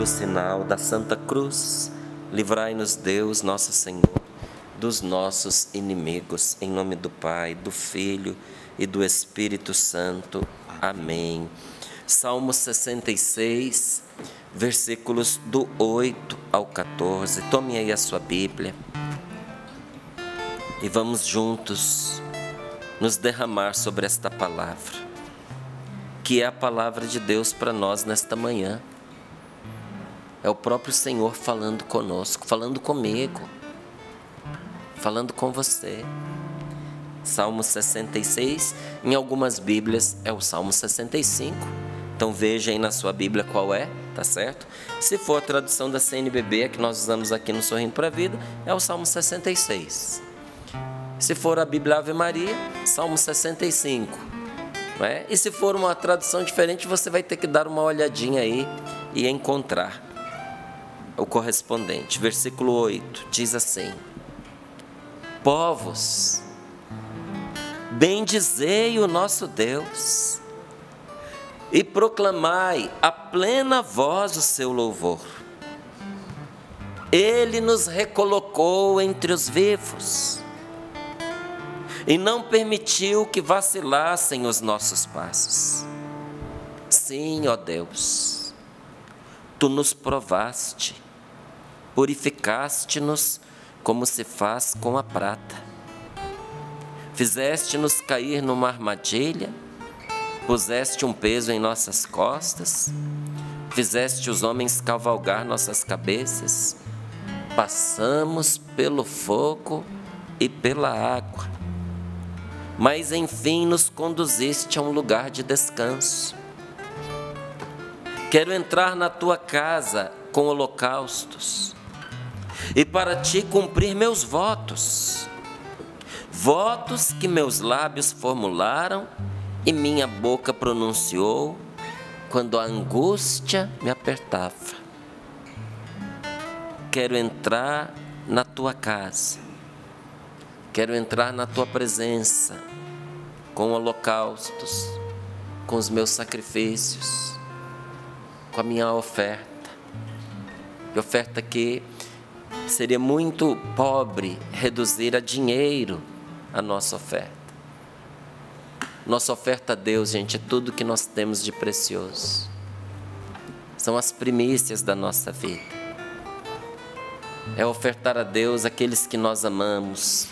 pelo sinal da Santa Cruz, livrai-nos Deus, nosso Senhor, dos nossos inimigos. Em nome do Pai, do Filho e do Espírito Santo. Amém. Salmo 66, versículos do 8 ao 14. Tome aí a sua Bíblia e vamos juntos nos derramar sobre esta palavra, que é a palavra de Deus para nós nesta manhã. É o próprio Senhor falando conosco, falando comigo, falando com você. Salmo 66, em algumas Bíblias é o Salmo 65. Então veja aí na sua Bíblia qual é, tá certo? Se for a tradução da CNBB, que nós usamos aqui no Sorrindo para a Vida, é o Salmo 66. Se for a Bíblia Ave Maria, Salmo 65. Não é? E se for uma tradução diferente, você vai ter que dar uma olhadinha aí e encontrar o correspondente. Versículo 8 diz assim: povos, bendizei o nosso Deus e proclamai a plena voz o seu louvor. Ele nos recolocou entre os vivos e não permitiu que vacilassem os nossos passos. Sim, ó Deus, Tu nos provaste, purificaste-nos como se faz com a prata. Fizeste-nos cair numa armadilha, puseste um peso em nossas costas, fizeste os homens cavalgar nossas cabeças, passamos pelo fogo e pela água, mas enfim nos conduziste a um lugar de descanso. Quero entrar na tua casa com holocaustos e para ti cumprir meus votos, votos que meus lábios formularam e minha boca pronunciou quando a angústia me apertava. Quero entrar na tua casa, quero entrar na tua presença com holocaustos, com os meus sacrifícios, com a minha oferta. E oferta que seria muito pobre reduzir a dinheiro a nossa oferta. Nossa oferta a Deus, gente, é tudo que nós temos de precioso. São as primícias da nossa vida. É ofertar a Deus aqueles que nós amamos.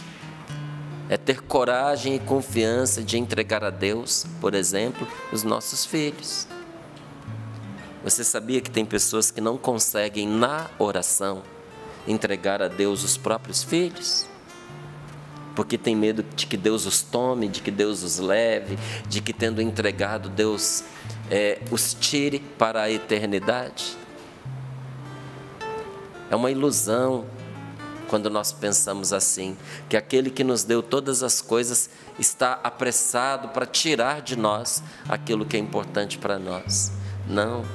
É ter coragem e confiança de entregar a Deus, por exemplo, os nossos filhos. Você sabia que tem pessoas que não conseguem, na oração, entregar a Deus os próprios filhos? Porque tem medo de que Deus os tome, de que Deus os leve, de que tendo entregado, Deus os tire para a eternidade. É uma ilusão quando nós pensamos assim, que aquele que nos deu todas as coisas está apressado para tirar de nós aquilo que é importante para nós. Não.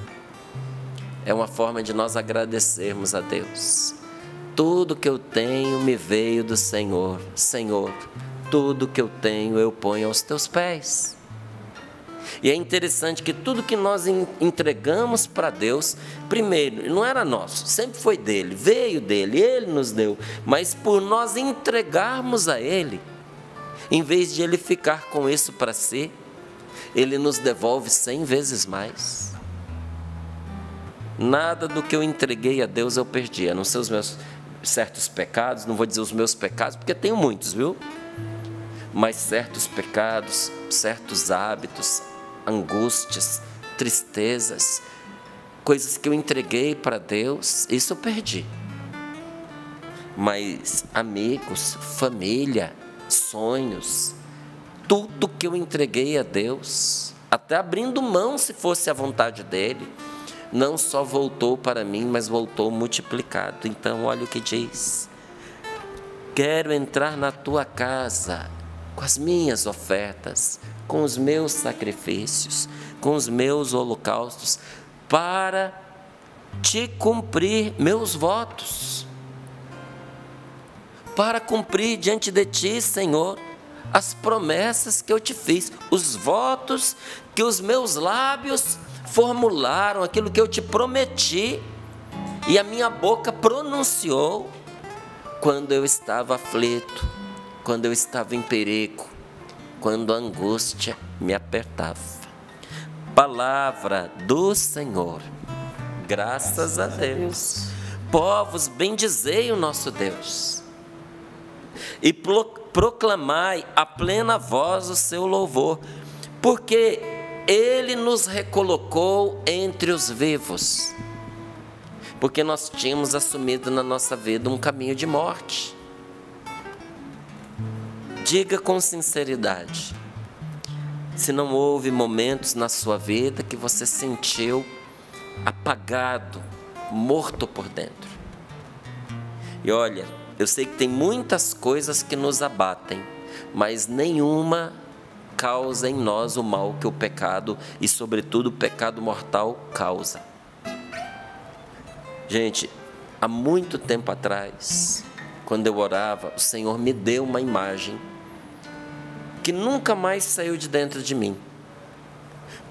É uma forma de nós agradecermos a Deus. Tudo que eu tenho me veio do Senhor. Senhor, tudo que eu tenho eu ponho aos teus pés. E é interessante que tudo que nós entregamos para Deus, primeiro, não era nosso, sempre foi dele, veio dele, ele nos deu. Mas por nós entregarmos a ele, em vez de ele ficar com isso para si, ele nos devolve 100 vezes mais. Nada do que eu entreguei a Deus eu perdi, a não ser os meus certos pecados, não vou dizer os meus pecados, porque tenho muitos, viu? Mas certos pecados, certos hábitos, angústias, tristezas, coisas que eu entreguei para Deus, isso eu perdi. Mas amigos, família, sonhos, tudo que eu entreguei a Deus, até abrindo mão se fosse a vontade dele, não só voltou para mim, mas voltou multiplicado. Então olha o que diz: quero entrar na tua casa com as minhas ofertas, com os meus sacrifícios, com os meus holocaustos, para te cumprir meus votos, para cumprir diante de ti, Senhor, as promessas que eu te fiz, os votos que os meus lábios formularam, aquilo que eu te prometi e a minha boca pronunciou quando eu estava aflito, quando eu estava em perigo, quando a angústia me apertava. Palavra do Senhor. Graças a Deus. Povos, bendizei o nosso Deus e proclamai a plena voz o seu louvor, porque Ele nos recolocou entre os vivos, porque nós tínhamos assumido na nossa vida um caminho de morte. Diga com sinceridade, se não houve momentos na sua vida que você sentiu apagado, morto por dentro. E olha, eu sei que tem muitas coisas que nos abatem, mas nenhuma causa em nós o mal que o pecado, e sobretudo o pecado mortal, causa. Gente, há muito tempo atrás, quando eu orava, o Senhor me deu uma imagem que nunca mais saiu de dentro de mim.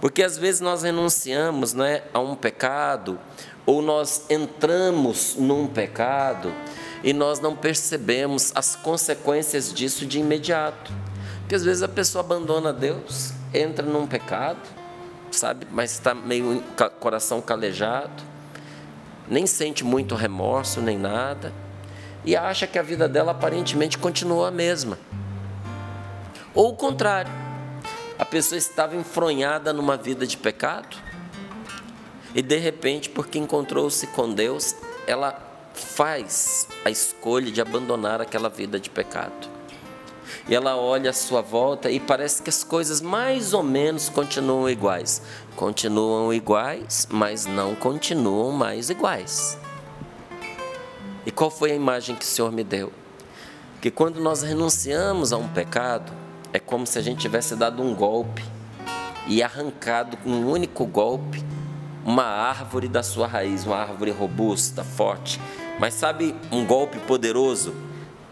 Porque às vezes nós renunciamos, né, a um pecado, ou nós entramos num pecado e nós não percebemos as consequências disso de imediato. Porque às vezes a pessoa abandona Deus, entra num pecado, sabe, mas está meio coração calejado, nem sente muito remorso nem nada, e acha que a vida dela aparentemente continua a mesma. Ou o contrário, a pessoa estava enfronhada numa vida de pecado e de repente, porque encontrou-se com Deus, ela faz a escolha de abandonar aquela vida de pecado. E ela olha à sua volta e parece que as coisas mais ou menos continuam iguais. Continuam iguais, mas não continuam mais iguais. E qual foi a imagem que o Senhor me deu? Que quando nós renunciamos a um pecado, é como se a gente tivesse dado um golpe e arrancado com um único golpe uma árvore da sua raiz, uma árvore robusta, forte. Mas sabe, um golpe poderoso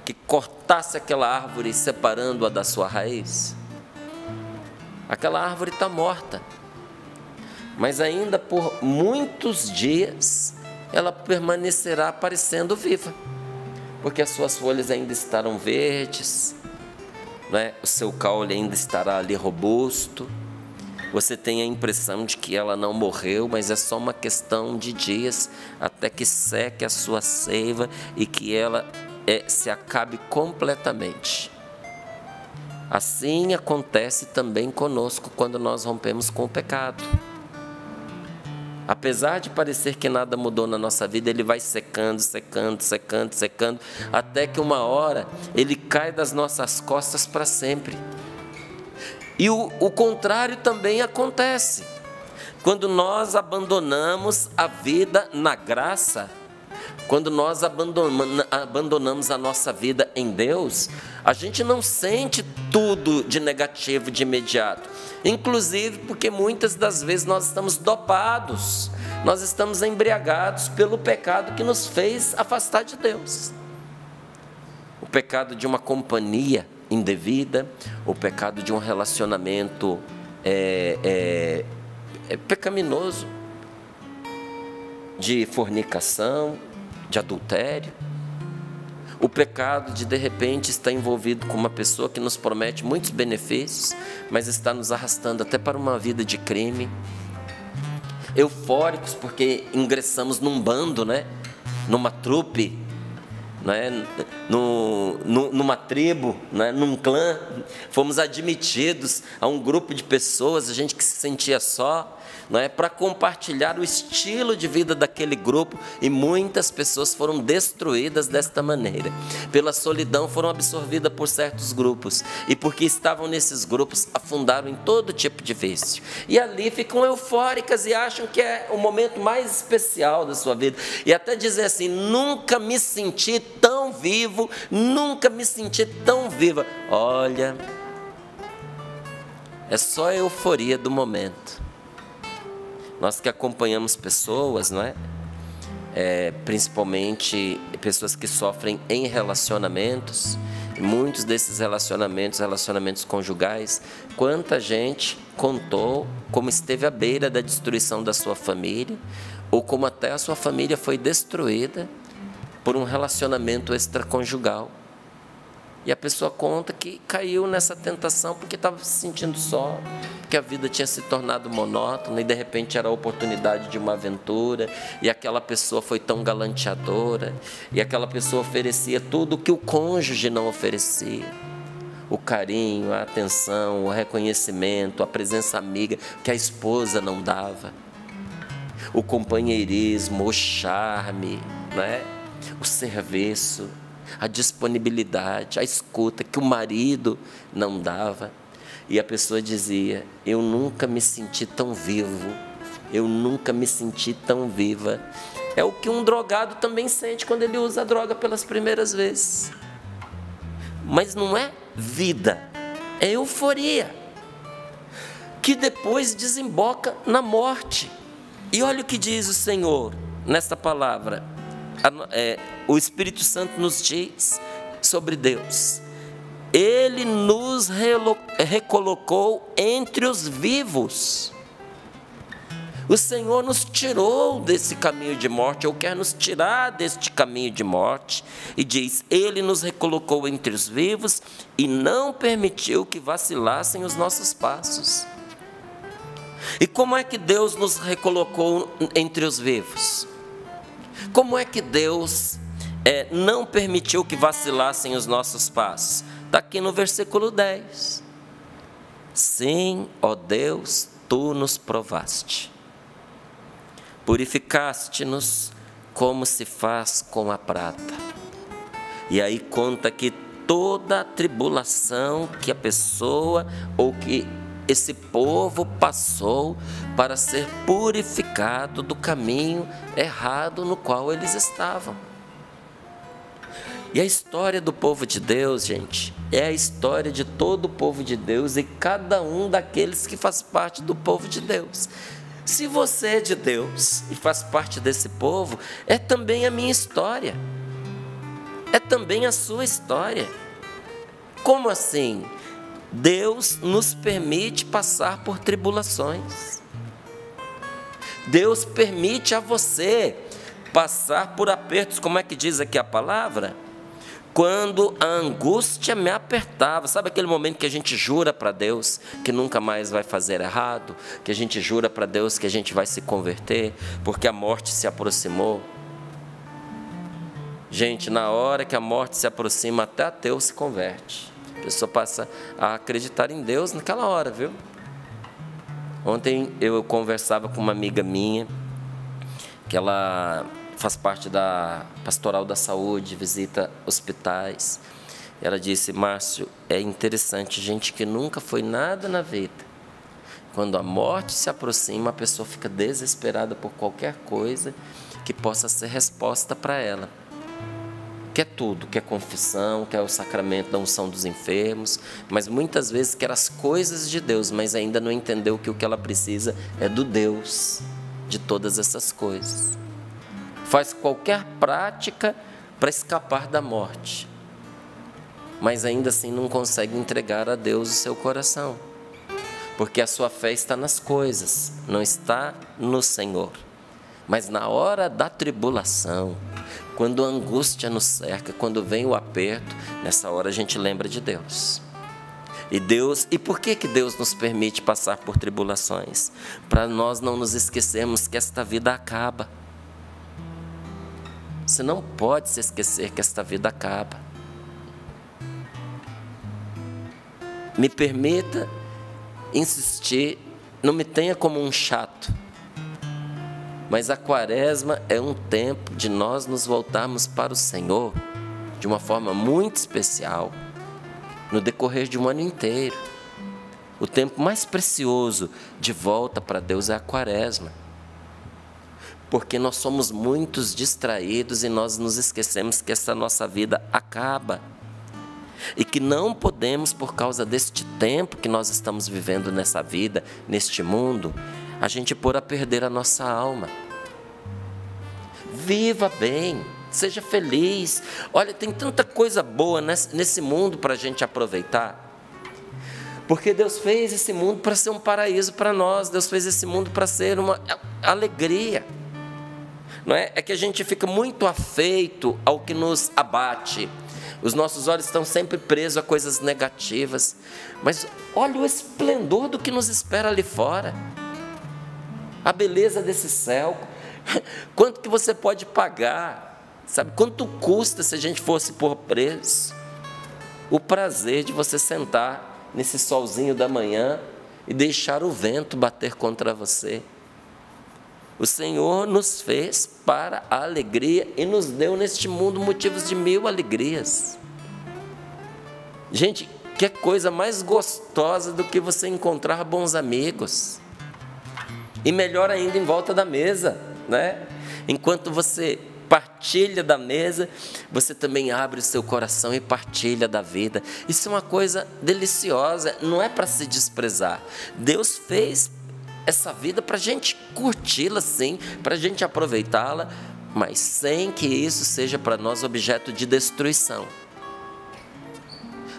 que cortasse aquela árvore separando-a da sua raiz? Aquela árvore está morta, mas ainda por muitos dias ela permanecerá parecendo viva, porque as suas folhas ainda estarão verdes, né? O seu caule ainda estará ali robusto. Você tem a impressão de que ela não morreu, mas é só uma questão de dias até que seque a sua seiva e que ela se acabe completamente. Assim acontece também conosco quando nós rompemos com o pecado. Apesar de parecer que nada mudou na nossa vida, ele vai secando, secando, secando, secando, até que uma hora ele cai das nossas costas para sempre. E o contrário também acontece. Quando nós abandonamos a vida na graça, quando nós abandonamos a nossa vida em Deus, a gente não sente tudo de negativo de imediato. Inclusive porque muitas das vezes nós estamos dopados, nós estamos embriagados pelo pecado que nos fez afastar de Deus. O pecado de uma companhia indevida, o pecado de um relacionamento pecaminoso, de fornicação, de adultério. O pecado de repente estar envolvido com uma pessoa que nos promete muitos benefícios, mas está nos arrastando até para uma vida de crime. Eufóricos porque ingressamos num bando, né? Numa trupe, né? Numa tribo, né? Num clã. Fomos admitidos a um grupo de pessoas, a gente que se sentia só, não é, para compartilhar o estilo de vida daquele grupo, e muitas pessoas foram destruídas desta maneira. Pela solidão foram absorvidas por certos grupos, e porque estavam nesses grupos, afundaram em todo tipo de vício. E ali ficam eufóricas e acham que é o momento mais especial da sua vida. E até dizer assim: nunca me senti tão vivo, nunca me senti tão viva. Olha, é só a euforia do momento. Nós que acompanhamos pessoas, não é? Principalmente pessoas que sofrem em relacionamentos, e muitos desses relacionamentos conjugais, quanta gente contou como esteve à beira da destruição da sua família, ou como até a sua família foi destruída por um relacionamento extraconjugal. E a pessoa conta que caiu nessa tentação porque estava se sentindo só, porque a vida tinha se tornado monótona e de repente era a oportunidade de uma aventura, e aquela pessoa foi tão galanteadora, e aquela pessoa oferecia tudo o que o cônjuge não oferecia: o carinho, a atenção, o reconhecimento, a presença amiga que a esposa não dava, o companheirismo, o charme, né? O serviço, a disponibilidade, a escuta que o marido não dava. E a pessoa dizia: eu nunca me senti tão vivo, eu nunca me senti tão viva. É o que um drogado também sente quando ele usa a droga pelas primeiras vezes. Mas não é vida, é euforia, que depois desemboca na morte. E olha o que diz o Senhor nesta palavra. O Espírito Santo nos diz sobre Deus: Ele nos recolocou entre os vivos. O Senhor nos tirou desse caminho de morte, ou quer nos tirar deste caminho de morte, e diz: Ele nos recolocou entre os vivos e não permitiu que vacilassem os nossos passos. E como é que Deus nos recolocou entre os vivos? Como é que Deus não permitiu que vacilassem os nossos passos? Está aqui no versículo 10. Sim, ó Deus, Tu nos provaste. Purificaste-nos como se faz com a prata. E aí conta que toda a tribulação que a pessoa ou que esse povo passou para ser purificado do caminho errado no qual eles estavam. E a história do povo de Deus, gente, é a história de todo o povo de Deus e cada um daqueles que faz parte do povo de Deus. Se você é de Deus e faz parte desse povo, é também a minha história, é também a sua história. Como assim? Deus nos permite passar por tribulações. Deus permite a você passar por apertos. Como é que diz aqui a palavra? Quando a angústia me apertava. Sabe aquele momento que a gente jura para Deus que nunca mais vai fazer errado? Que a gente jura para Deus que a gente vai se converter porque a morte se aproximou? Gente, na hora que a morte se aproxima, até ateu se converte. A pessoa passa a acreditar em Deus naquela hora, viu? Ontem eu conversava com uma amiga minha, que ela faz parte da Pastoral da Saúde, visita hospitais. Ela disse: Márcio, é interessante, gente que nunca foi nada na vida, quando a morte se aproxima, a pessoa fica desesperada por qualquer coisa que possa ser resposta para ela. Quer tudo, quer confissão, quer o sacramento da unção dos enfermos, mas muitas vezes quer as coisas de Deus, mas ainda não entendeu que o que ela precisa é do Deus de todas essas coisas. Faz qualquer prática para escapar da morte, mas ainda assim não consegue entregar a Deus o seu coração, porque a sua fé está nas coisas, não está no Senhor. Mas na hora da tribulação, quando a angústia nos cerca, quando vem o aperto, nessa hora a gente lembra de Deus. E por que Deus nos permite passar por tribulações? Para nós não nos esquecermos que esta vida acaba. Você não pode se esquecer que esta vida acaba. Me permita insistir, não me tenha como um chato. Mas a quaresma é um tempo de nós nos voltarmos para o Senhor de uma forma muito especial, no decorrer de um ano inteiro. O tempo mais precioso de volta para Deus é a quaresma, porque nós somos muitos distraídos e nós nos esquecemos que essa nossa vida acaba e que não podemos, por causa deste tempo que nós estamos vivendo nessa vida, neste mundo, a gente pôr a perder a nossa alma. Viva bem, seja feliz. Olha, tem tanta coisa boa nesse mundo para a gente aproveitar. Porque Deus fez esse mundo para ser um paraíso para nós. Deus fez esse mundo para ser uma alegria. não é? É que a gente fica muito afeito ao que nos abate. Os nossos olhos estão sempre presos a coisas negativas. Mas olha o esplendor do que nos espera ali fora. A beleza desse céu. Quanto que você pode pagar? Sabe, quanto custa se a gente fosse por preço? O prazer de você sentar nesse solzinho da manhã e deixar o vento bater contra você. O Senhor nos fez para a alegria e nos deu neste mundo motivos de 1000 alegrias. Gente, que coisa mais gostosa do que você encontrar bons amigos. E melhor ainda em volta da mesa, né? Enquanto você partilha da mesa, você também abre o seu coração e partilha da vida. Isso é uma coisa deliciosa, não é para se desprezar. Deus fez essa vida para a gente curti-la sim, para a gente aproveitá-la, mas sem que isso seja para nós objeto de destruição.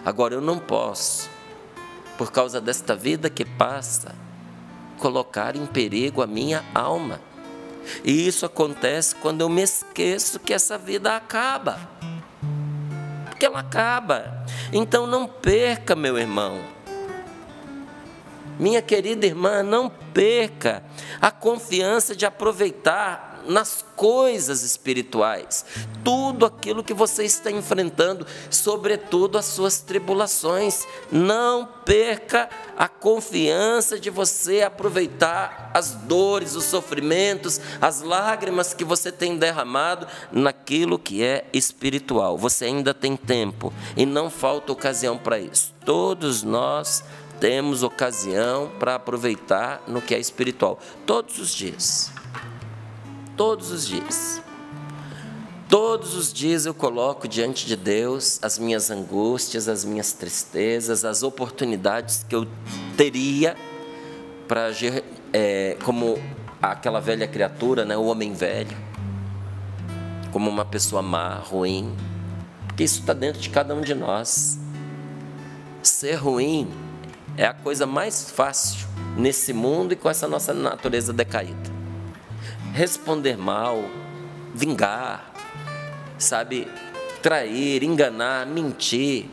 Agora eu não posso, por causa desta vida que passa, colocar em perigo a minha alma. E isso acontece quando eu me esqueço que essa vida acaba. Porque ela acaba. Então não perca, meu irmão. Minha querida irmã, não perca a confiança de aproveitar nas coisas espirituais tudo aquilo que você está enfrentando, sobretudo as suas tribulações. Não perca a confiança de você aproveitar as dores, os sofrimentos, as lágrimas que você tem derramado naquilo que é espiritual. Você ainda tem tempo e não falta ocasião para isso. Todos nós temos ocasião para aproveitar no que é espiritual, todos os dias. Todos os dias. Todos os dias eu coloco diante de Deus as minhas angústias, as minhas tristezas, as oportunidades que eu teria para, como aquela velha criatura, né, o homem velho, como uma pessoa má, ruim, porque isso está dentro de cada um de nós. Ser ruim é a coisa mais fácil nesse mundo e com essa nossa natureza decaída. Responder mal, vingar, sabe, trair, enganar, mentir,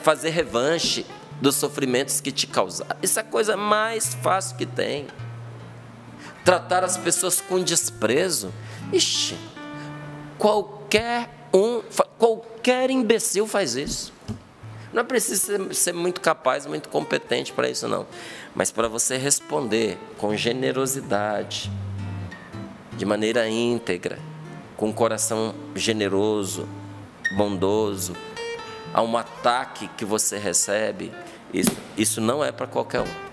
fazer revanche dos sofrimentos que te causaram. Isso é a coisa mais fácil que tem. Tratar as pessoas com desprezo. Ixi, qualquer imbecil faz isso. Não é preciso ser muito capaz, muito competente para isso não. Mas para você responder com generosidade, de maneira íntegra, com um coração generoso, bondoso, a um ataque que você recebe, isso não é para qualquer um.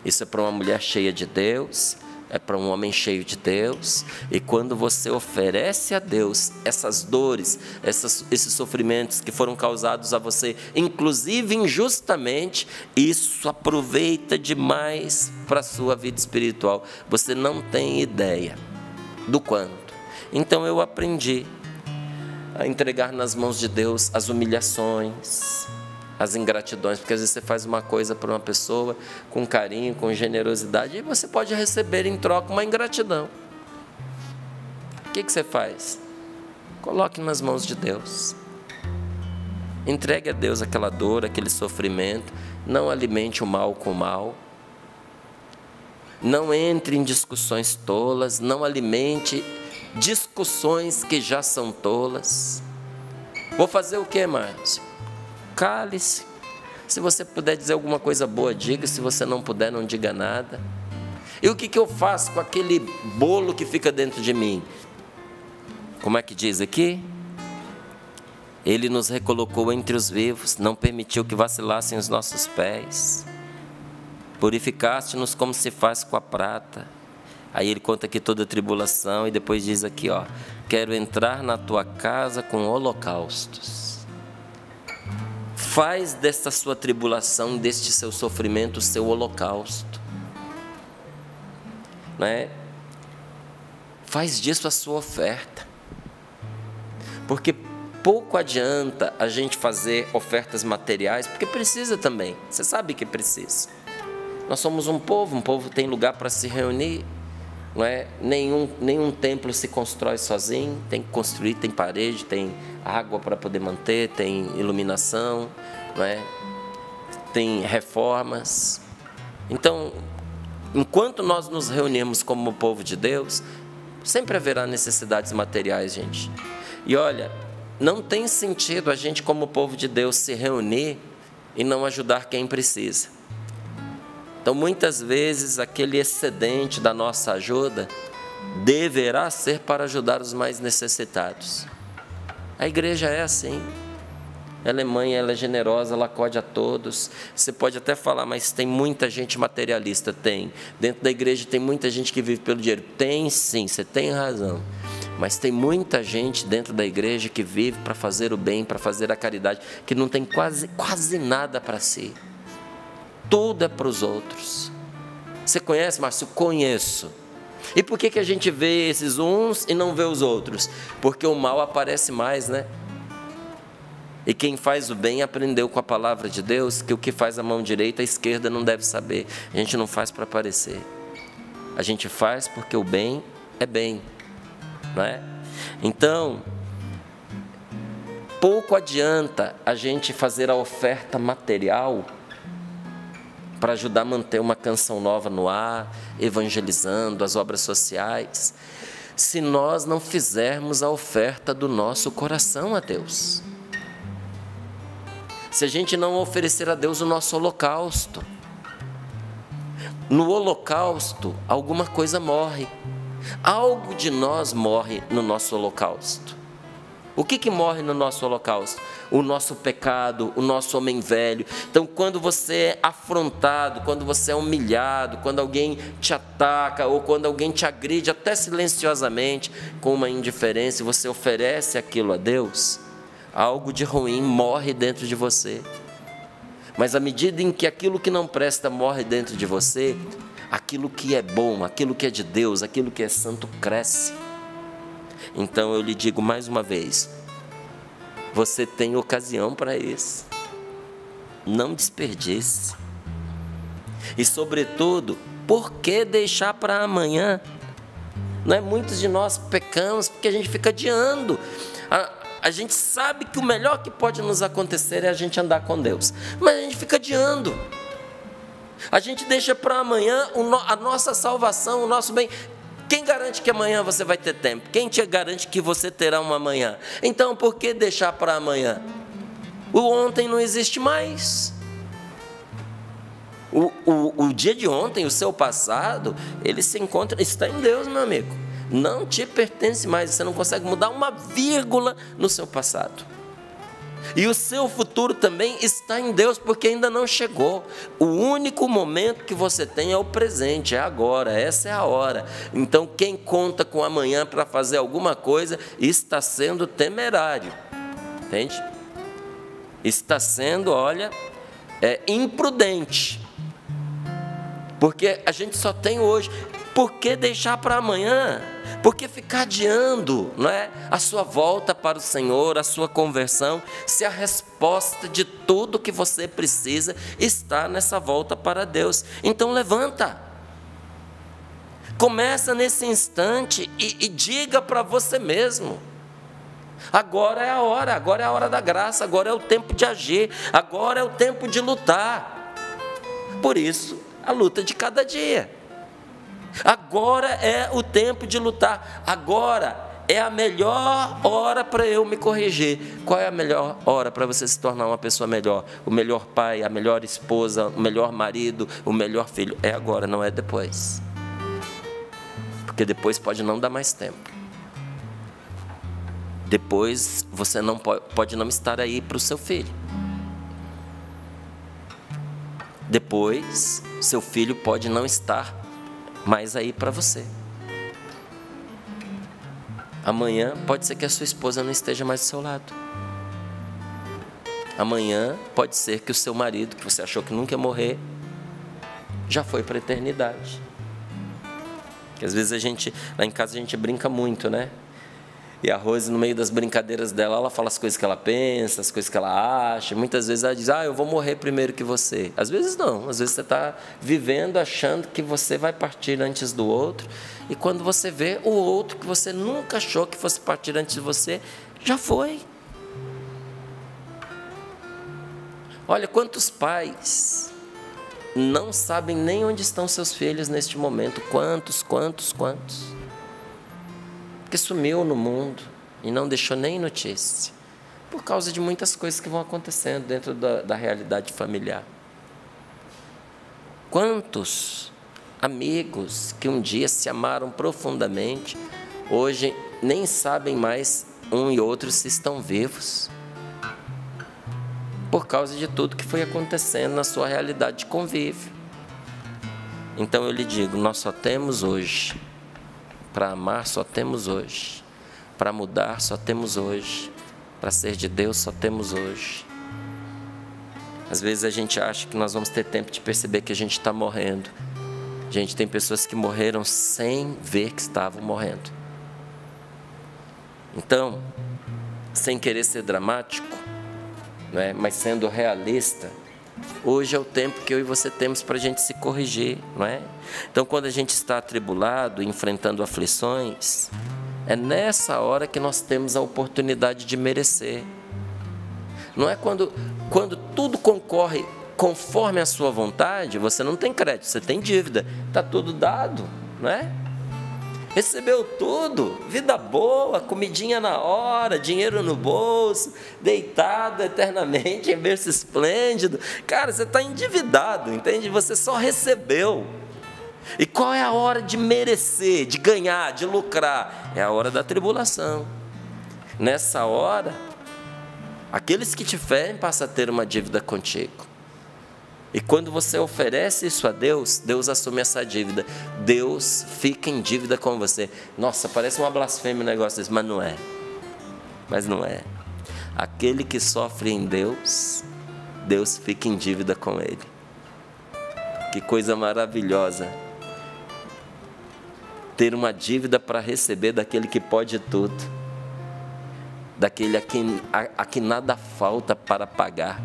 Isso é para uma mulher cheia de Deus, é para um homem cheio de Deus. E quando você oferece a Deus essas dores, esses sofrimentos que foram causados a você, inclusive injustamente, isso aproveita demais para a sua vida espiritual. Você não tem ideia do quanto. Então eu aprendi a entregar nas mãos de Deus as humilhações, as ingratidões, porque às vezes você faz uma coisa para uma pessoa com carinho, com generosidade, e você pode receber em troca uma ingratidão. O que você faz? Coloque nas mãos de Deus. Entregue a Deus aquela dor, aquele sofrimento. Não alimente o mal com o mal. Não entre em discussões tolas. Não alimente discussões que já são tolas. Vou fazer o que, Márcio? Cale-se. Se você puder dizer alguma coisa boa, diga. Se você não puder, não diga nada. E o que eu faço com aquele bolo que fica dentro de mim? Como é que diz aqui? Ele nos recolocou entre os vivos, não permitiu que vacilassem os nossos pés. Purificaste-nos como se faz com a prata. Aí ele conta aqui toda a tribulação e depois diz aqui, ó: quero entrar na tua casa com holocaustos. Faz desta sua tribulação, deste seu sofrimento, o seu holocausto. Não é? Faz disso a sua oferta. Porque pouco adianta a gente fazer ofertas materiais, porque precisa também. Você sabe que precisa. Nós somos um povo tem lugar para se reunir, não é? Nenhum templo se constrói sozinho, tem que construir, tem parede, tem água para poder manter, tem iluminação, não é? Tem reformas. Então, enquanto nós nos reunimos como povo de Deus, sempre haverá necessidades materiais, gente. E olha, não tem sentido a gente como povo de Deus se reunir e não ajudar quem precisa. Então, muitas vezes, aquele excedente da nossa ajuda deverá ser para ajudar os mais necessitados. A igreja é assim. Ela é mãe, ela é generosa, ela acode a todos. Você pode até falar, mas tem muita gente materialista. Tem. Dentro da igreja tem muita gente que vive pelo dinheiro. Tem sim, você tem razão. Mas tem muita gente dentro da igreja que vive para fazer o bem, para fazer a caridade, que não tem quase nada para si. Tudo é para os outros. Você conhece, Márcio? Conheço. E por que a gente vê esses uns e não vê os outros? Porque o mal aparece mais, né? E quem faz o bem aprendeu com a palavra de Deus que o que faz a mão direita, a esquerda não deve saber. A gente não faz para aparecer. A gente faz porque o bem é bem, não é? Então, pouco adianta a gente fazer a oferta material para ajudar a manter uma canção nova no ar, evangelizando, as obras sociais, se nós não fizermos a oferta do nosso coração a Deus. Se a gente não oferecer a Deus o nosso holocausto. No holocausto, alguma coisa morre. Algo de nós morre no nosso holocausto. O que morre no nosso holocausto? O nosso pecado, o nosso homem velho. Então, quando você é afrontado, quando você é humilhado, quando alguém te ataca ou quando alguém te agride, até silenciosamente, com uma indiferença, e você oferece aquilo a Deus, algo de ruim morre dentro de você. Mas à medida em que aquilo que não presta morre dentro de você, aquilo que é bom, aquilo que é de Deus, aquilo que é santo cresce. Então eu lhe digo mais uma vez, você tem ocasião para isso. Não desperdice. E sobretudo, por que deixar para amanhã? Não é? Muitos de nós pecamos porque a gente fica adiando. A gente sabe que o melhor que pode nos acontecer é a gente andar com Deus, mas a gente fica adiando. A gente deixa para amanhã a nossa salvação, o nosso bem. Quem garante que amanhã você vai ter tempo? Quem te garante que você terá uma amanhã? Então, por que deixar para amanhã? O ontem não existe mais. O dia de ontem, o seu passado, ele está em Deus, meu amigo. Não te pertence mais, você não consegue mudar uma vírgula no seu passado. E o seu futuro também está em Deus, porque ainda não chegou. O único momento que você tem é o presente, é agora, essa é a hora. Então, quem conta com amanhã para fazer alguma coisa, está sendo temerário. Entende? Está sendo, imprudente. Porque a gente só tem hoje. Por que deixar para amanhã? Por que ficar adiando, não é? A sua volta para o Senhor, a sua conversão, se a resposta de tudo que você precisa está nessa volta para Deus? Então levanta. Começa nesse instante e diga para você mesmo. Agora é a hora da graça, agora é o tempo de agir, agora é o tempo de lutar. Por isso, a luta de cada dia. Agora é o tempo de lutar. Agora é a melhor hora para eu me corrigir. Qual é a melhor hora para você se tornar uma pessoa melhor? O melhor pai, a melhor esposa, o melhor marido, o melhor filho. É agora, não é depois. Porque depois pode não dar mais tempo. Depois você não pode não estar aí para o seu filho. Depois seu filho pode não estar mais aí para você. Amanhã pode ser que a sua esposa não esteja mais do seu lado. Amanhã pode ser que o seu marido, que você achou que nunca ia morrer, já foi para a eternidade. Porque às vezes lá em casa a gente brinca muito, né? E a Rose, no meio das brincadeiras dela, ela fala as coisas que ela pensa, as coisas que ela acha. Muitas vezes ela diz, eu vou morrer primeiro que você. Às vezes não, às vezes você está vivendo achando que você vai partir antes do outro. E quando você vê, o outro que você nunca achou que fosse partir antes de você, já foi. Olha, quantos pais não sabem nem onde estão seus filhos neste momento. Quantos. Porque sumiu no mundo e não deixou nem notícia, por causa de muitas coisas que vão acontecendo dentro da realidade familiar. Quantos amigos que um dia se amaram profundamente, hoje nem sabem mais um e outro se estão vivos, por causa de tudo que foi acontecendo na sua realidade de convívio. Então eu lhe digo, nós só temos hoje. Para amar só temos hoje, para mudar só temos hoje, para ser de Deus só temos hoje. Às vezes a gente acha que nós vamos ter tempo de perceber que a gente está morrendo. Gente, tem pessoas que morreram sem ver que estavam morrendo. Então, sem querer ser dramático, né, mas sendo realista, hoje é o tempo que eu e você temos para a gente se corrigir, não é? Então, quando a gente está atribulado, enfrentando aflições, é nessa hora que nós temos a oportunidade de merecer. Não é quando tudo concorre conforme a sua vontade, você não tem crédito, você tem dívida, está tudo dado, não é? Recebeu tudo, vida boa, comidinha na hora, dinheiro no bolso, deitado eternamente em berço esplêndido. Cara, você está endividado, entende? Você só recebeu. E qual é a hora de merecer, de ganhar, de lucrar? É a hora da tribulação. Nessa hora, aqueles que te ferem passam a ter uma dívida contigo. E quando você oferece isso a Deus, Deus assume essa dívida. Deus fica em dívida com você. Nossa, parece uma blasfêmia um negócio desse, mas não é. Mas não é. Aquele que sofre em Deus, Deus fica em dívida com ele. Que coisa maravilhosa. Ter uma dívida para receber daquele que pode tudo. Daquele a que nada falta para pagar.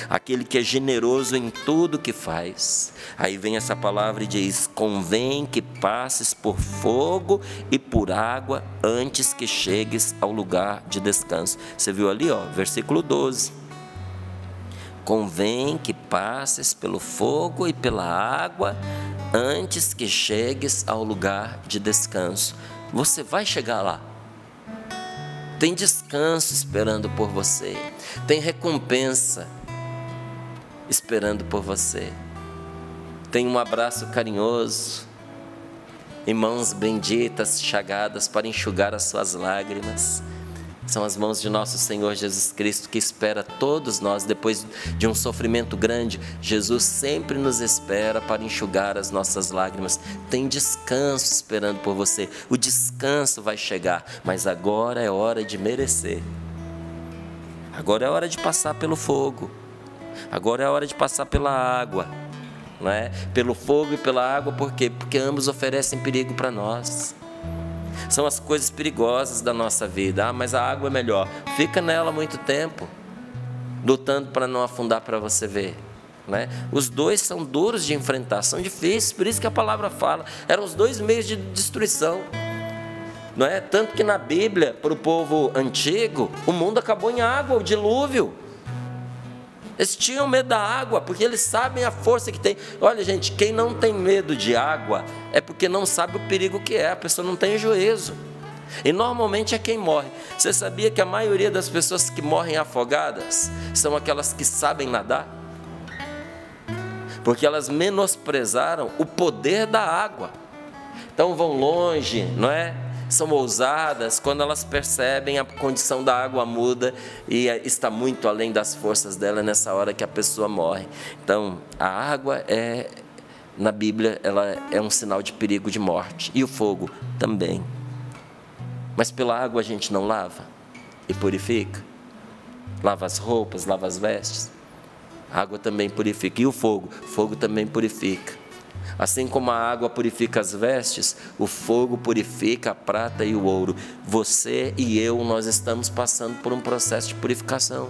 Aquele que é generoso em tudo que faz. Aí vem essa palavra e diz: convém que passes por fogo e por água antes que chegues ao lugar de descanso. Você viu ali, versículo 12. Convém que passes pelo fogo e pela água antes que chegues ao lugar de descanso. Você vai chegar lá. Tem descanso esperando por você. Tem recompensa esperando por você. Tem um abraço carinhoso e mãos benditas, chagadas para enxugar as suas lágrimas. São as mãos de nosso Senhor Jesus Cristo que espera todos nós depois de um sofrimento grande. Jesus sempre nos espera para enxugar as nossas lágrimas. Tem descanso esperando por você. O descanso vai chegar, mas agora é hora de merecer. Agora é hora de passar pelo fogo. Agora é hora de passar pela água, não é? Pelo fogo e pela água, por quê? Porque ambos oferecem perigo para nós. São as coisas perigosas da nossa vida. Mas a água é melhor. Fica nela muito tempo, lutando para não afundar, para você ver, não é? Os dois são duros de enfrentar, são difíceis, por isso que a palavra fala. Eram os dois meios de destruição, não é? Tanto que na Bíblia, para o povo antigo, o mundo acabou em água, o dilúvio. Eles tinham medo da água, porque eles sabem a força que tem. Olha, gente, quem não tem medo de água é porque não sabe o perigo que é. A pessoa não tem juízo. E normalmente é quem morre. Você sabia que a maioria das pessoas que morrem afogadas são aquelas que sabem nadar? Porque elas menosprezaram o poder da água. Então vão longe, não é? São ousadas, quando elas percebem a condição da água muda e está muito além das forças dela, nessa hora que a pessoa morre. Então, a água na Bíblia, ela é um sinal de perigo de morte, e o fogo também. Mas pela água a gente não lava e purifica? Lava as roupas, lava as vestes? A água também purifica. E o fogo? O fogo também purifica. Assim como a água purifica as vestes, o fogo purifica a prata e o ouro. Você e eu, nós estamos passando por um processo de purificação.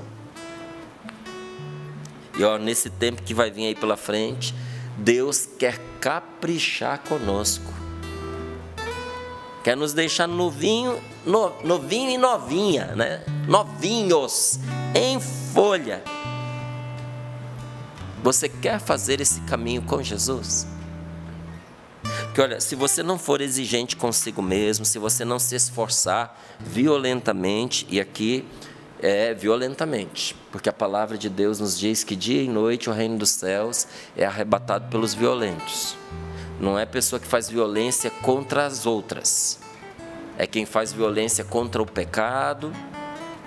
E ó, nesse tempo que vai vir aí pela frente, Deus quer caprichar conosco. Quer nos deixar novinho e novinha, né? Novinhos, em folha. Você quer fazer esse caminho com Jesus? Porque olha, se você não for exigente consigo mesmo, se você não se esforçar violentamente, e aqui é violentamente, porque a palavra de Deus nos diz que dia e noite o reino dos céus é arrebatado pelos violentos. Não é pessoa que faz violência contra as outras, é quem faz violência contra o pecado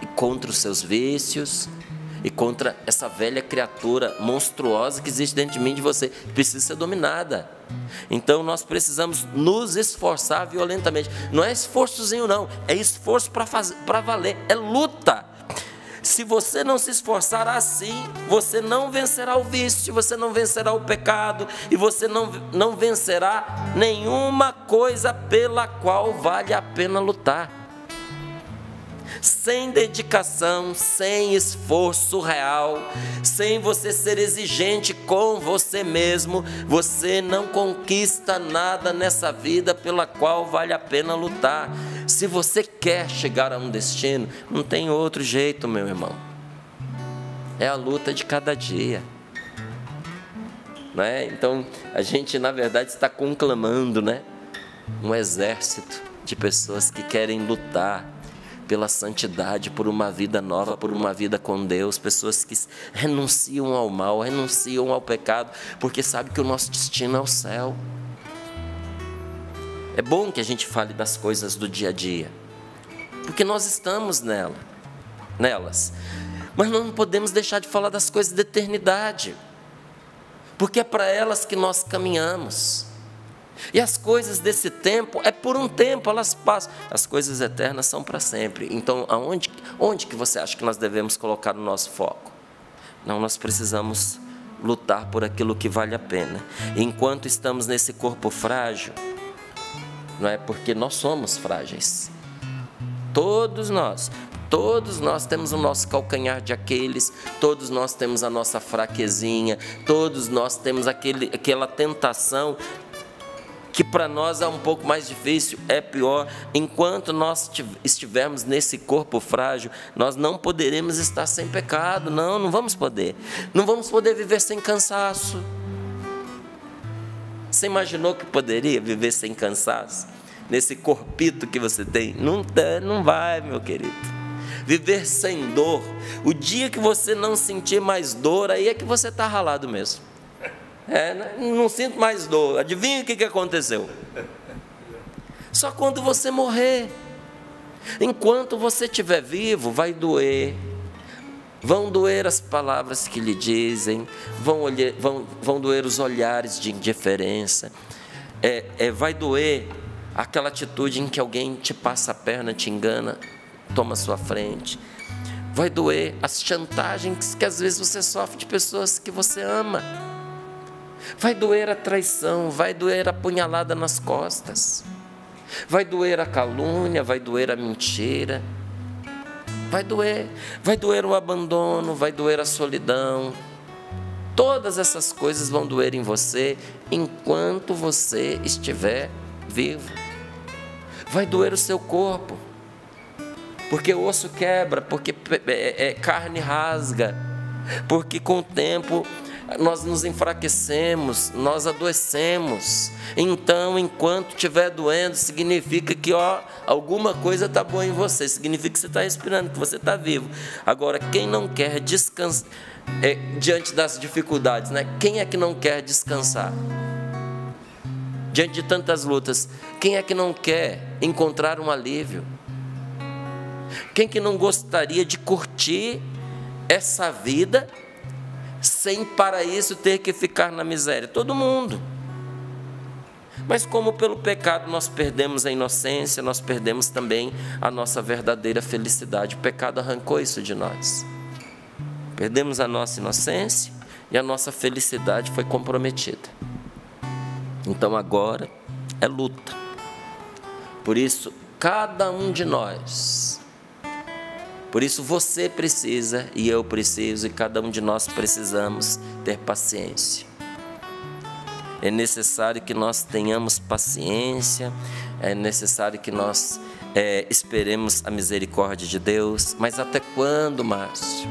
e contra os seus vícios e contra essa velha criatura monstruosa que existe dentro de mim e de você, precisa ser dominada. Então nós precisamos nos esforçar violentamente. Não é esforçozinho não, é esforço para valer, é luta. Se você não se esforçar assim, você não vencerá o vício, você não vencerá o pecado e você não vencerá nenhuma coisa pela qual vale a pena lutar. Sem dedicação, sem esforço real, sem você ser exigente com você mesmo, você não conquista nada nessa vida pela qual vale a pena lutar. Se você quer chegar a um destino, não tem outro jeito, meu irmão. É a luta de cada dia. Né? Então, a gente, na verdade, está conclamando, né? Um exército de pessoas que querem lutar pela santidade, por uma vida nova, por uma vida com Deus, pessoas que renunciam ao mal, renunciam ao pecado, porque sabem que o nosso destino é o céu. É bom que a gente fale das coisas do dia a dia, porque nós estamos nelas, mas não podemos deixar de falar das coisas da eternidade, porque é para elas que nós caminhamos. E as coisas desse tempo, é por um tempo, elas passam. As coisas eternas são para sempre. Então, onde que você acha que nós devemos colocar o nosso foco? Não, nós precisamos lutar por aquilo que vale a pena. Enquanto estamos nesse corpo frágil, não é porque nós somos frágeis. Todos nós temos o nosso calcanhar de Aquiles, todos nós temos a nossa fraquezinha, todos nós temos aquela tentação que para nós é um pouco mais difícil, é pior. Enquanto nós estivermos nesse corpo frágil, nós não poderemos estar sem pecado, não vamos poder. Não vamos poder viver sem cansaço. Você imaginou que poderia viver sem cansaço? Nesse corpito que você tem? Não vai, meu querido. Viver sem dor. O dia que você não sentir mais dor, aí é que você está ralado mesmo. Não sinto mais dor. Adivinha o que aconteceu? Só quando você morrer. Enquanto você estiver vivo, vai doer. Vão doer as palavras que lhe dizem, vão doer os olhares de indiferença. Vai doer aquela atitude em que alguém te passa a perna, te engana, toma a sua frente. Vai doer as chantagens que às vezes você sofre de pessoas que você ama. Vai doer a traição, vai doer a punhalada nas costas, vai doer a calúnia, vai doer a mentira, vai doer o abandono, vai doer a solidão. Todas essas coisas vão doer em você enquanto você estiver vivo. Vai doer o seu corpo, porque o osso quebra, porque carne rasga, porque com o tempo nós nos enfraquecemos, nós adoecemos. Então, enquanto estiver doendo, significa que alguma coisa está boa em você, significa que você está respirando, que você está vivo. Agora, quem não quer descansar diante das dificuldades, né? Quem é que não quer descansar? Diante de tantas lutas, quem é que não quer encontrar um alívio? Quem que não gostaria de curtir essa vida sem para isso ter que ficar na miséria? Todo mundo. Mas como pelo pecado nós perdemos a inocência, nós perdemos também a nossa verdadeira felicidade. O pecado arrancou isso de nós. Perdemos a nossa inocência e a nossa felicidade foi comprometida. Então agora é luta. Por isso, cada um de nós, por isso você precisa e eu preciso e cada um de nós precisamos ter paciência. É necessário que nós tenhamos paciência, é necessário que nós esperemos a misericórdia de Deus. Mas até quando, Márcio?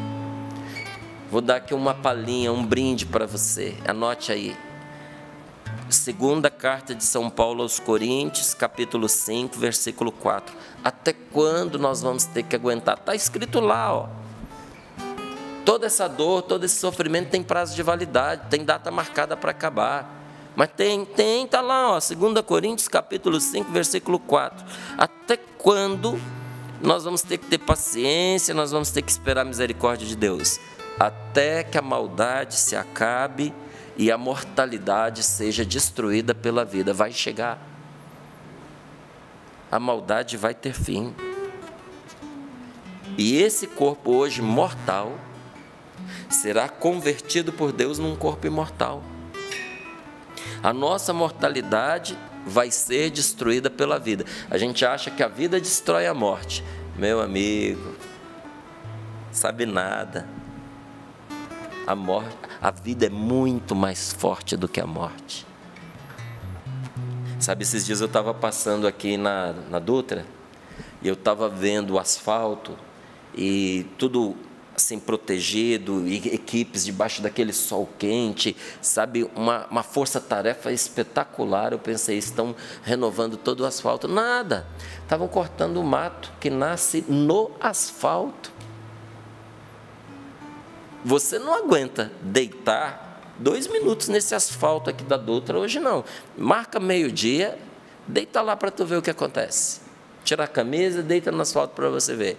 Vou dar aqui uma palhinha, um brinde para você, anote aí. Segunda carta de São Paulo aos Coríntios, capítulo 5, versículo 4. Até quando nós vamos ter que aguentar? Está escrito lá, ó. Toda essa dor, todo esse sofrimento tem prazo de validade, tem data marcada para acabar. Mas está lá, ó, 2 Coríntios, capítulo 5, versículo 4. Até quando nós vamos ter que ter paciência, nós vamos ter que esperar a misericórdia de Deus? Até que a maldade se acabe e a mortalidade seja destruída pela vida. Vai chegar. A maldade vai ter fim. E esse corpo hoje mortal será convertido por Deus num corpo imortal. A nossa mortalidade vai ser destruída pela vida. A gente acha que a vida destrói a morte. Meu amigo, sabe nada. A vida é muito mais forte do que a morte. Sabe, esses dias eu estava passando aqui na Dutra e eu estava vendo o asfalto e tudo assim protegido, e equipes debaixo daquele sol quente, sabe, uma força-tarefa espetacular. Eu pensei, estão renovando todo o asfalto. Nada, estavam cortando o mato que nasce no asfalto. Você não aguenta deitar 2 minutos nesse asfalto aqui da Dutra hoje não. Marca meio-dia, deita lá para tu ver o que acontece. Tira a camisa, deita no asfalto para você ver.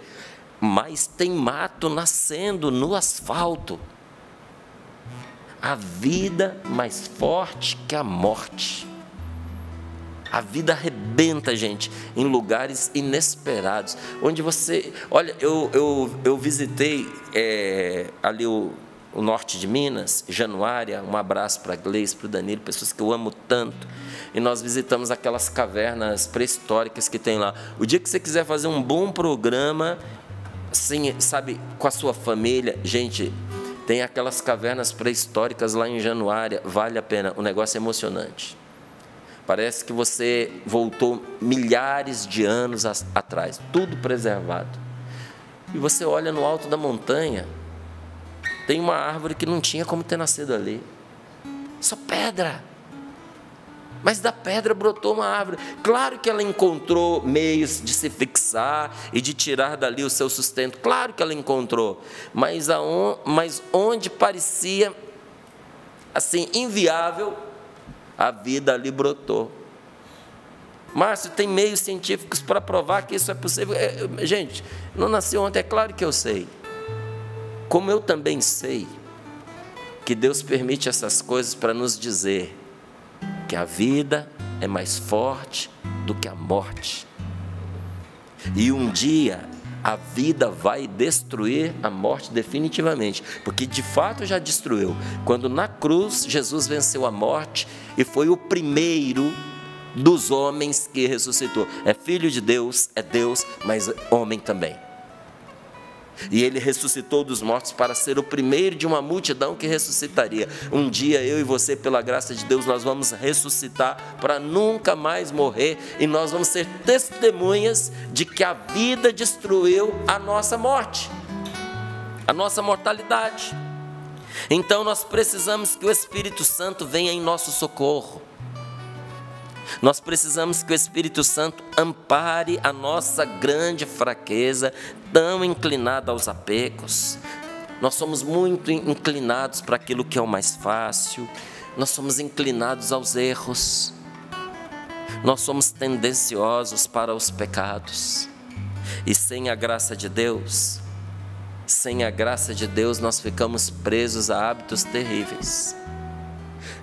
Mas tem mato nascendo no asfalto. A vida mais forte que a morte. A vida arrebenta, gente, em lugares inesperados. Onde você... Olha, eu visitei ali o norte de Minas, Januária. Um abraço para a Gleice, para o Danilo, pessoas que eu amo tanto. E nós visitamos aquelas cavernas pré-históricas que tem lá. O dia que você quiser fazer um bom programa... Sim, sabe, com a sua família, gente, tem aquelas cavernas pré-históricas lá em Januária, vale a pena, o negócio é emocionante. Parece que você voltou milhares de anos atrás, tudo preservado. E você olha no alto da montanha, tem uma árvore que não tinha como ter nascido ali, só pedra. Mas da pedra brotou uma árvore. Claro que ela encontrou meios de se fixar e de tirar dali o seu sustento. Claro que ela encontrou. Mas onde parecia assim inviável, a vida ali brotou. Márcio, tem meios científicos para provar que isso é possível. Gente, não nasceu ontem, é claro que eu sei. Como eu também sei que Deus permite essas coisas para nos dizer que a vida é mais forte do que a morte. E um dia a vida vai destruir a morte definitivamente, porque de fato já destruiu. Quando na cruz Jesus venceu a morte e foi o primeiro dos homens que ressuscitou. É filho de Deus, é Deus, mas homem também. E ele ressuscitou dos mortos para ser o primeiro de uma multidão que ressuscitaria. Um dia eu e você, pela graça de Deus, nós vamos ressuscitar para nunca mais morrer. E nós vamos ser testemunhas de que a vida destruiu a nossa morte, a nossa mortalidade. Então nós precisamos que o Espírito Santo venha em nosso socorro. Nós precisamos que o Espírito Santo ampare a nossa grande fraqueza, tão inclinada aos apegos. Nós somos muito inclinados para aquilo que é o mais fácil, nós somos inclinados aos erros, nós somos tendenciosos para os pecados. E sem a graça de Deus, nós ficamos presos a hábitos terríveis.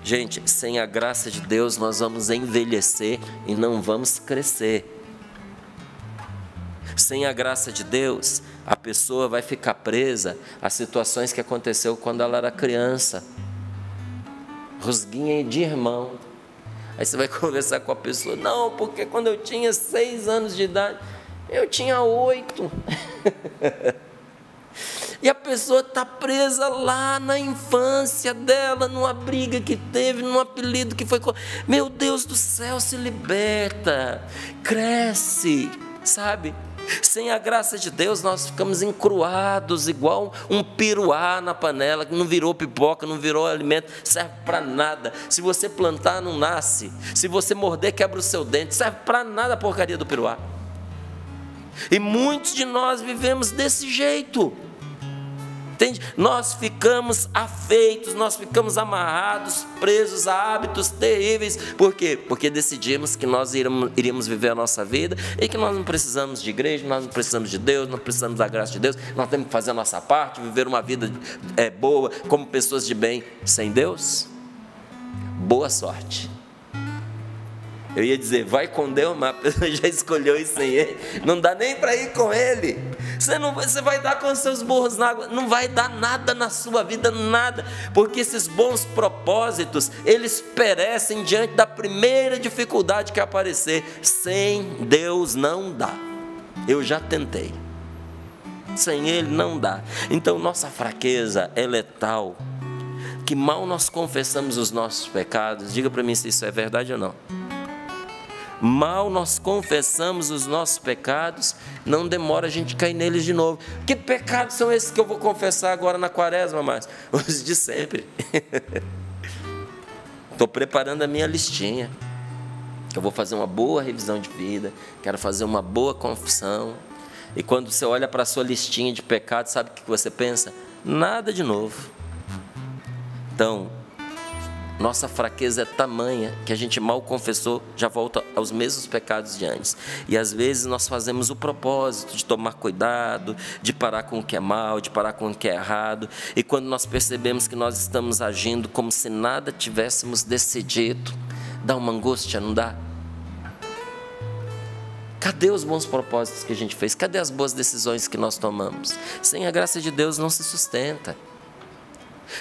Gente, sem a graça de Deus nós vamos envelhecer e não vamos crescer. Sem a graça de Deus, a pessoa vai ficar presa a situações que aconteceu quando ela era criança. Rosguinha de irmão. Aí você vai conversar com a pessoa, não, porque quando eu tinha 6 anos de idade, eu tinha 8. E a pessoa está presa lá na infância dela, numa briga que teve, num apelido que foi... Meu Deus do céu, se liberta, cresce, sabe? Sem a graça de Deus, nós ficamos encruados, igual um piruá na panela, que não virou pipoca, não virou alimento, serve para nada. Se você plantar, não nasce. Se você morder, quebra o seu dente. Serve para nada a porcaria do piruá. E muitos de nós vivemos desse jeito. Entende? Nós ficamos afeitos, nós ficamos amarrados, presos a hábitos terríveis. Por quê? Porque decidimos que nós iríamos viver a nossa vida e que nós não precisamos de igreja, nós não precisamos de Deus, não precisamos da graça de Deus, nós temos que fazer a nossa parte, viver uma vida boa, como pessoas de bem. Sem Deus, boa sorte. Eu ia dizer, vai com Deus, mas a pessoa já escolheu ir sem Ele. Não dá nem para ir com Ele. Você vai dar com os seus burros na água. Não vai dar nada na sua vida, nada. Porque esses bons propósitos, eles perecem diante da primeira dificuldade que aparecer. Sem Deus não dá. Eu já tentei. Sem Ele não dá. Então nossa fraqueza, ela é tal que mal nós confessamos os nossos pecados. Diga para mim se isso é verdade ou não. Mal nós confessamos os nossos pecados, não demora a gente cair neles de novo. Que pecados são esses que eu vou confessar agora na quaresma, mas os de sempre. Estou preparando a minha listinha. Eu vou fazer uma boa revisão de vida, quero fazer uma boa confissão. E quando você olha para a sua listinha de pecados, sabe o que você pensa? Nada de novo. Então, nossa fraqueza é tamanha que a gente mal confessou, já volta aos mesmos pecados de antes. E às vezes nós fazemos o propósito de tomar cuidado, de parar com o que é mal, de parar com o que é errado. E quando nós percebemos que nós estamos agindo como se nada tivéssemos decidido, dá uma angústia, não dá? Cadê os bons propósitos que a gente fez? Cadê as boas decisões que nós tomamos? Sem a graça de Deus não se sustenta.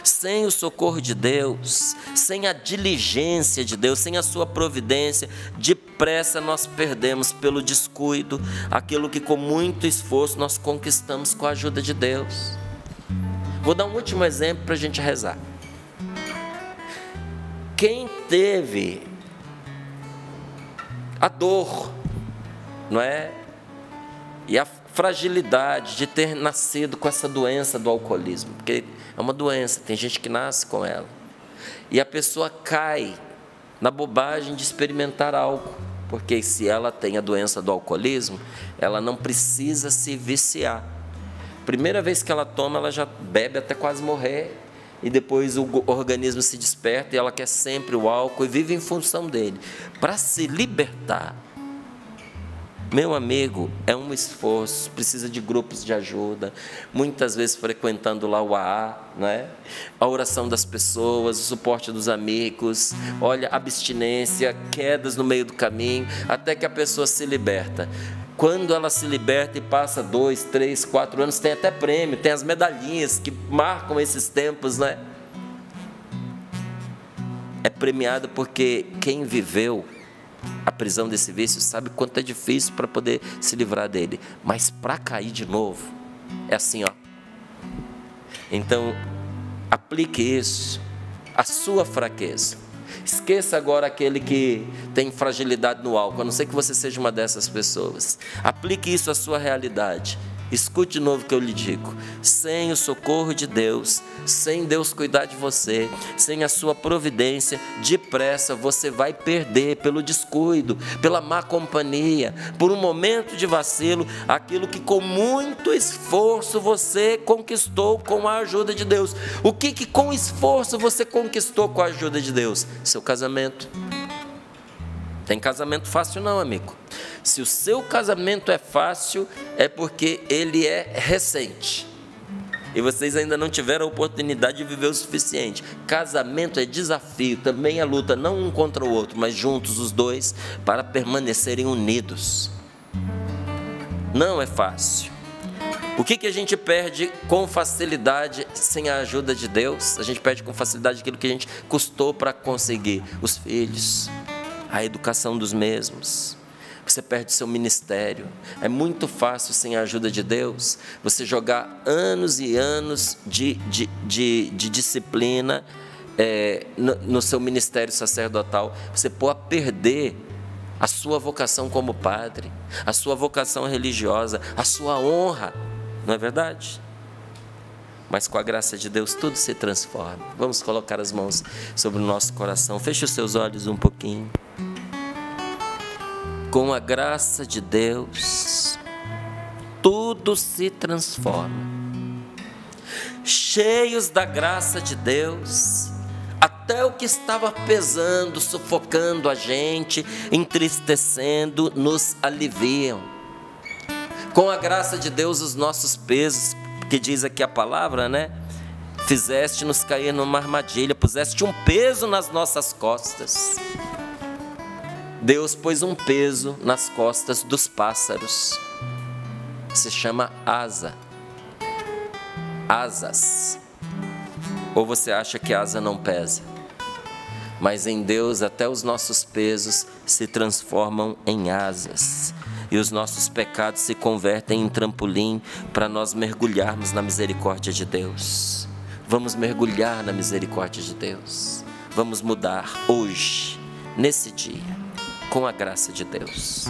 Sem o socorro de Deus, sem a diligência de Deus, sem a sua providência, depressa nós perdemos pelo descuido aquilo que com muito esforço nós conquistamos com a ajuda de Deus. Vou dar um último exemplo para a gente rezar. Quem teve a dor, não é? E a fragilidade de ter nascido com essa doença do alcoolismo, porque é uma doença, tem gente que nasce com ela. E a pessoa cai na bobagem de experimentar álcool, porque se ela tem a doença do alcoolismo, ela não precisa se viciar. Primeira vez que ela toma, ela já bebe até quase morrer, e depois o organismo se desperta e ela quer sempre o álcool e vive em função dele. Para se libertar, meu amigo, é um esforço, precisa de grupos de ajuda, muitas vezes frequentando lá o AA, né? A oração das pessoas, o suporte dos amigos, olha, abstinência, quedas no meio do caminho, até que a pessoa se liberta. Quando ela se liberta e passa 2, 3, 4 anos, tem até prêmio, tem as medalhinhas que marcam esses tempos, né? É premiado porque quem viveu a prisão desse vício sabe quanto é difícil para poder se livrar dele, mas para cair de novo é assim, ó. Então aplique isso à sua fraqueza. Esqueça agora aquele que tem fragilidade no álcool, a não ser que você seja uma dessas pessoas. Aplique isso à sua realidade. Escute de novo o que eu lhe digo. Sem o socorro de Deus, sem Deus cuidar de você, sem a sua providência, depressa você vai perder pelo descuido, pela má companhia, por um momento de vacilo, aquilo que com muito esforço você conquistou com a ajuda de Deus. O que com esforço você conquistou com a ajuda de Deus? Seu casamento. Tem casamento fácil não, amigo. Se o seu casamento é fácil, é porque ele é recente. E vocês ainda não tiveram a oportunidade de viver o suficiente. Casamento é desafio, também é luta, não um contra o outro, mas juntos os dois, para permanecerem unidos. Não é fácil. O que a gente perde com facilidade sem a ajuda de Deus? A gente perde com facilidade aquilo que a gente custou para conseguir. Os filhos, a educação dos mesmos. Você perde seu ministério. É muito fácil, sem a ajuda de Deus, você jogar anos e anos de disciplina no seu ministério sacerdotal. Você pode perder a sua vocação como padre, a sua vocação religiosa, a sua honra. Não é verdade? Mas com a graça de Deus tudo se transforma. Vamos colocar as mãos sobre o nosso coração. Feche os seus olhos um pouquinho. Com a graça de Deus, tudo se transforma. Cheios da graça de Deus, até o que estava pesando, sufocando a gente, entristecendo, nos aliviam. Com a graça de Deus, os nossos pesos, que diz aqui a palavra, né? Fizeste-nos cair numa armadilha, puseste um peso nas nossas costas. Deus pôs um peso nas costas dos pássaros. Se chama asa. Asas. Ou você acha que asa não pesa? Mas em Deus até os nossos pesos se transformam em asas. E os nossos pecados se convertem em trampolim para nós mergulharmos na misericórdia de Deus. Vamos mergulhar na misericórdia de Deus. Vamos mudar hoje, nesse dia, com a graça de Deus.